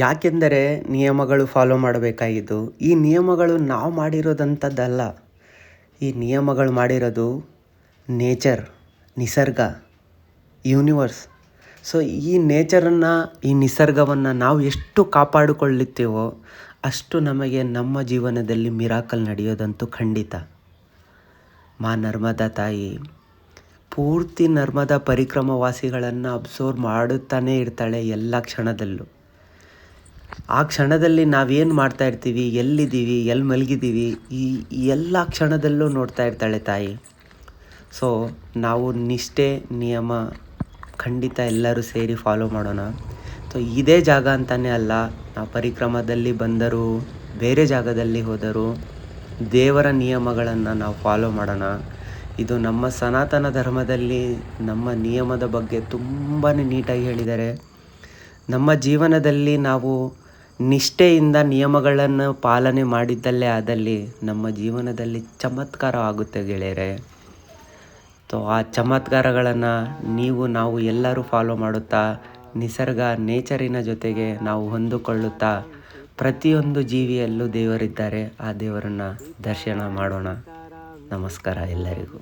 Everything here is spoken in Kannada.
ಯಾಕೆಂದರೆ ನಿಯಮಗಳು ಫಾಲೋ ಮಾಡಬೇಕಾಗಿದ್ದು ಈ ನಿಯಮಗಳು ನಾವು ಮಾಡಿರೋದಂಥದ್ದಲ್ಲ. ಈ ನಿಯಮಗಳು ಮಾಡಿರೋದು ನೇಚರ್, ನಿಸರ್ಗ, ಯೂನಿವರ್ಸ್. ಸೊ ಈ ನೇಚರನ್ನು, ಈ ನಿಸರ್ಗವನ್ನು ನಾವು ಎಷ್ಟು ಕಾಪಾಡಿಕೊಳ್ಳುತ್ತೇವೋ ಅಷ್ಟು ನಮಗೆ ನಮ್ಮ ಜೀವನದಲ್ಲಿ ಮಿರಾಕಲ್ ನಡೆಯೋದಂತೂ ಖಂಡಿತ. ಮಾ ನರ್ಮದಾ ತಾಯಿ ಪೂರ್ತಿ ನರ್ಮದಾ ಪರಿಕ್ರಮವಾಸಿಗಳನ್ನು ಅಬ್ಸರ್ವ್ ಮಾಡುತ್ತಾನೇ ಇರ್ತಾಳೆ ಎಲ್ಲ ಕ್ಷಣದಲ್ಲೂ. ಆ ಕ್ಷಣದಲ್ಲಿ ನಾವೇನು ಮಾಡ್ತಾ ಇರ್ತೀವಿ, ಎಲ್ಲಿದ್ದೀವಿ, ಎಲ್ಲಿ ಮಲಗಿದ್ದೀವಿ, ಈ ಎಲ್ಲ ಕ್ಷಣದಲ್ಲೂ ನೋಡ್ತಾ ಇರ್ತಾಳೆ ತಾಯಿ. ಸೊ ನಾವು ನಿಷ್ಠೆ, ನಿಯಮ ಖಂಡಿತ ಎಲ್ಲರೂ ಸೇರಿ ಫಾಲೋ ಮಾಡೋಣ. ಸೊ ಇದೇ ಜಾಗ ಅಂತಲೇ ಅಲ್ಲ, ನಾವು ಪರಿಕ್ರಮದಲ್ಲಿ ಬಂದರೂ, ಬೇರೆ ಜಾಗದಲ್ಲಿ ಹೋದರೂ ದೇವರ ನಿಯಮಗಳನ್ನು ನಾವು ಫಾಲೋ ಮಾಡೋಣ. ಇದು ನಮ್ಮ ಸನಾತನ ಧರ್ಮದಲ್ಲಿ ನಮ್ಮ ನಿಯಮದ ಬಗ್ಗೆ ತುಂಬಾ ನೀಟಾಗಿ ಹೇಳಿದ್ದಾರೆ. ನಮ್ಮ ಜೀವನದಲ್ಲಿ ನಾವು ನಿಷ್ಠೆಯಿಂದ ನಿಯಮಗಳನ್ನು ಪಾಲನೆ ಮಾಡಿದ್ದಲ್ಲೇ ಆದಲ್ಲಿ ನಮ್ಮ ಜೀವನದಲ್ಲಿ ಚಮತ್ಕಾರ ಆಗುತ್ತೆ ಗೆಳೆಯರೆ. ಸೊ ಆ ಚಮತ್ಕಾರಗಳನ್ನು ನಾವು ಎಲ್ಲರೂ ಫಾಲೋ ಮಾಡುತ್ತಾ, ನಿಸರ್ಗ, ನೇಚರಿನ ಜೊತೆಗೆ ನಾವು ಹೊಂದಿಕೊಳ್ಳುತ್ತಾ ಪ್ರತಿಯೊಂದು ಜೀವಿಯಲ್ಲೂ ದೇವರಿದ್ದಾರೆ. ಆ ದೇವರನ್ನು ದರ್ಶನ ಮಾಡೋಣ. ನಮಸ್ಕಾರ ಎಲ್ಲರಿಗೂ.